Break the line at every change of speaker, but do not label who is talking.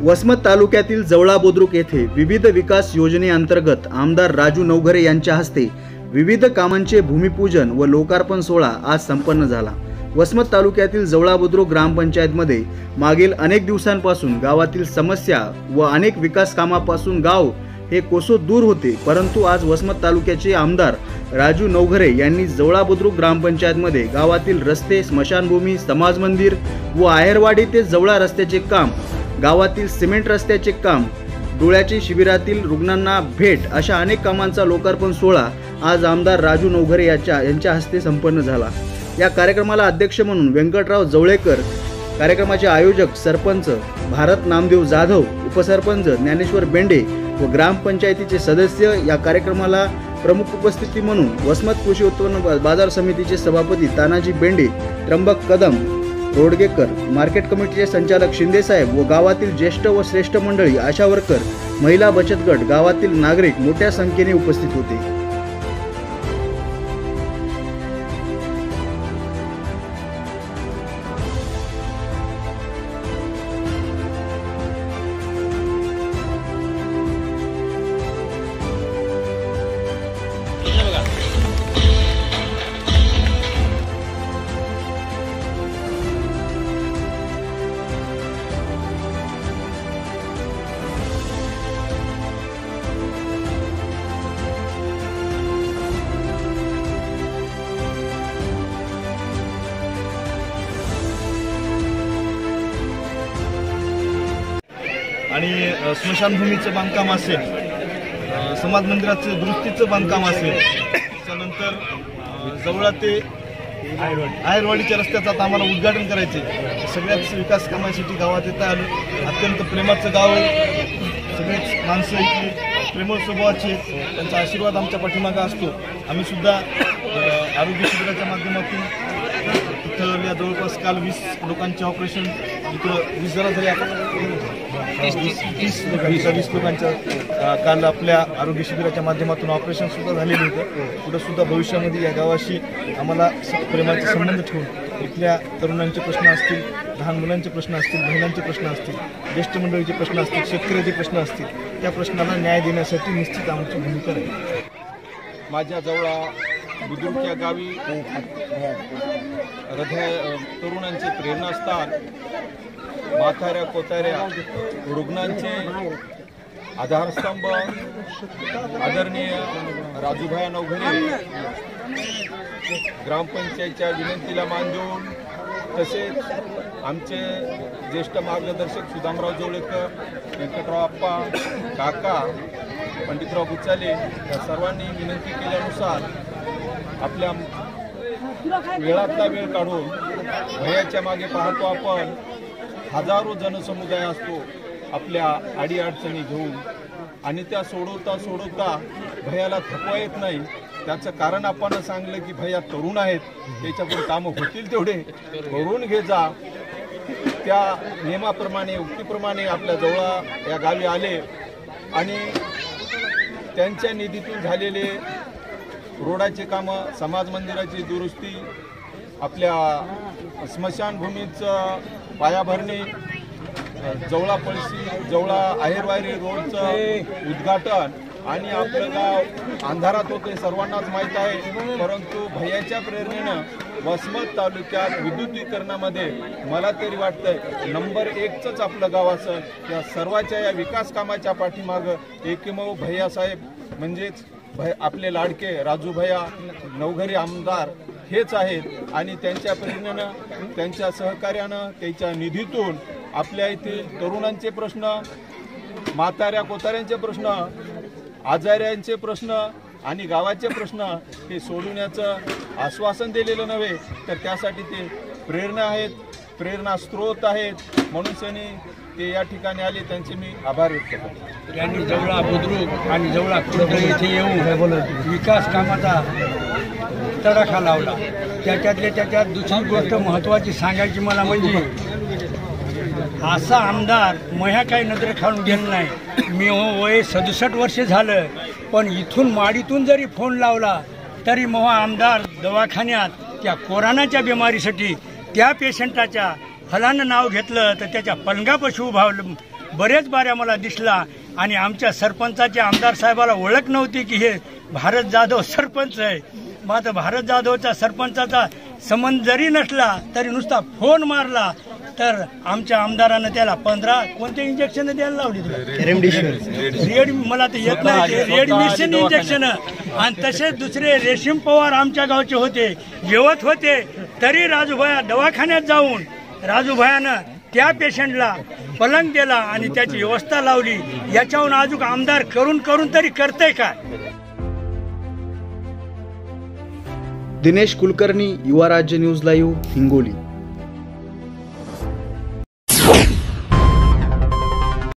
वसमत तालुक्यातील जवळा बुद्रुक येथे विविध विकास योजनेअंतर्गत आमदार राजू नवघरे यांच्या हस्ते विविध कामांचे भूमिपूजन व लोकार्पण सोहळा आज संपन्न झाला। वसमत तालुक्यातील जवळा बुद्रुक ग्रामपंचायतमध्ये मागील अनेक दिवसांपासून गावातील समस्या व अनेक विकास कामापासून गाव हे कोसो दूर होते, परंतु आज वसमत तालुक्याचे आमदार राजू नवघरे यांनी जवळा बुद्रुक ग्रामपंचायतमध्ये गावातील रस्ते, स्मशानभूमी, समाज मंदिर व आहेरवाडी ते जवळा रस्त्याचे काम, गावातील सिमेंट रस्त्याचे काम, डोळ्याचे शिबिरातील रुग्णांना भेट अशा अनेक कामांचा लोकार्पण सोहळा आज आमदार राजू नवघरे यांच्या हस्ते संपन्न झाला। या कार्यक्रमाला अध्यक्ष म्हणून व्यंकटराव जवळेकर, कार्यक्रमाचे आयोजक सरपंच भारत नामदेव जाधव, उपसरपंच ज्ञानेश्वर बेंडे व ग्रामपंचायतीचे सदस्य, या कार्यक्रमाला प्रमुख उपस्थिती म्हणून वसमत कृषी उत्पन्न बाजार समितीचे सभापती तानाजी बेंडे, त्र्यंबक कदम, रोडगेकर, मार्केट कमिटीचे संचालक शिंदे साहेब व गावातील ज्येष्ठ व श्रेष्ठ मंडळी, आशा वर्कर, महिला बचत गट, गावातील नागरिक मोठ्या संख्येने उपस्थित होते।
आणि स्मशानभूमीचं बांधकाम असेल, समाज मंदिराचं दुरुस्तीचं बांधकाम असेल, त्यानंतर जवळा ते आहेरवाडीच्या रस्त्याचं आता आम्हाला उद्घाटन करायचे। सगळ्याच विकास कामासाठी गावात येता आलं। अत्यंत प्रेमाचं गाव आहे, सगळेच माणसं इथली प्रेमळ स्वभावाची, त्यांचा आशीर्वाद आमच्या पाठीमागा असतो। आम्ही सुद्धा आरोग्य शिबिराच्या माध्यमातून तिथं या जवळपास काल 20 लोकांचे ऑपरेशन, इथं 20 जरा झाले, 20 लोकांच्या काल आपल्या आरोग्य शिबिराच्या माध्यमातून ऑपरेशन सुद्धा झालेले होते। पुढे सुद्धा भविष्यामध्ये या गावाशी आम्हाला प्रेमाचे संबंध ठेवून इथल्या तरुणांचे प्रश्न असतील, लहान मुलांचे प्रश्न असतील, महिलांचे प्रश्न असतील, ज्येष्ठ मंडळीचे प्रश्न असतील, शेतकऱ्याचे प्रश्न असतील, त्या प्रश्नाला न्याय देण्यासाठी निश्चित आमची भूमिका राहील।
माझ्या जवळा बुद्रुक या गावी तरुणांचे प्रेरणास्थान, म्हाताऱ्या कोताऱ्या रुग्णांचे आधारस्तंभ आदरणीय राजूभाई नवघरे ग्रामपंचायतच्या विनंतीला मान देऊन, तसेच आमचे ज्येष्ठ मार्गदर्शक सुदामराव जवळेकर, व्यंकटराव आप्पा, काका, पंडितराव गुचाले या सर्वांनी विनंती केल्यानुसार आपल्या वेळातला वेळ काढून भयाच्या मागे पाहतो आपण। हजारो जनसमुदाय असतो आपल्या अडीअडचणी घेऊन, आणि त्या सोडवता भयाला थकवा येत नाही। त्याचं कारण आपण सांगलं की भैया तरुण आहेत, त्याच्याकडून कामं होतील तेवढे करून घे जा। त्या नियमाप्रमाणे, उक्तीप्रमाणे आपल्या जवळा या गावी आले आणि त्यांच्या निधीतून झालेले रोडाचे कामं, समाज मंदिराची दुरुस्ती, आपल्या स्मशानभूमीचं पायाभरणी, जवळा पळशी जवळा आहेरवाडी रोडचं उद्घाटन, आणि आपलं गाव अंधारात होते सर्वांनाच माहीत आहे, परंतु भैयाच्या प्रेरणेनं वसमत तालुक्यात विद्युतीकरणामध्ये मला तरी वाटतंय नंबर 1च आपलं गाव असेल। या सर्वाच्या या विकास कामाच्या पाठीमागं एकमेव भैयासाहेब म्हणजेच आपले लाडके राजू भैया नवघरे आमदार हेच आहेत, आणि त्यांच्या प्रेरणेनं, त्यांच्या सहकार्यानं, त्यांच्या निधीतून आपल्या येथील तरुणांचे प्रश्न, म्हाताऱ्या कोताऱ्यांचे प्रश्न, आजाऱ्यांचे प्रश्न आणि गावाचे प्रश्न हे सोडवण्याचं आश्वासन दिलेलं नव्हे, तर त्यासाठी ते प्रेरणा आहेत, प्रेरणा स्रोत आहेत। म्हणून ते या ठिकाणी आले, त्यांचे मी आभार व्यक्त करतो।
यांनी जवळा बुद्रुक आणि जवळा खुर्द येथे येऊन विकास कामाचा तडाखा लावला। त्याच्यात दुसरी गोष्ट महत्त्वाची सांगायची मला म्हणजे, असा आमदार मह्या काही नजर खाऊन गेलं नाही। मी वय 67 वर्ष झालं, पण इथून माडीतून जरी फोन लावला तरी महा आमदार दवाखान्यात त्या कोरोनाच्या बिमारीसाठी त्या पेशंटाच्या फलानं नाव घेतलं तर त्याच्या पलंगापाशी उभा बरेच बाऱ्या मला दिसला. आणि आमच्या सरपंचाच्या आमदार साहेबाला ओळख नव्हती की हे भारत जाधव सरपंच आहे. मात्र भारत जाधवचा सरपंचाचा संबंध जरी नसला तरी नुसता फोन मारला तर आमच्या आमदारानं त्याला 15 कोणते इंजेक्शन द्यायला लावली रेड मला तर येत नाही रेडमिशन इंजेक्शन. आणि तसेच दुसरे रेशीम पवार आमच्या गावचे होते जेवत होते तरी राजूभाया दवाखान्यात जाऊन राजूभायानं त्या पेशंटला पलंग दिला आणि त्याची व्यवस्था लावली. याच्याहून अजून आमदार करून तरी करतंय काय.
दिनेश कुलकर्णी, युवा राज्य न्यूज लाईव्ह, हिंगोली.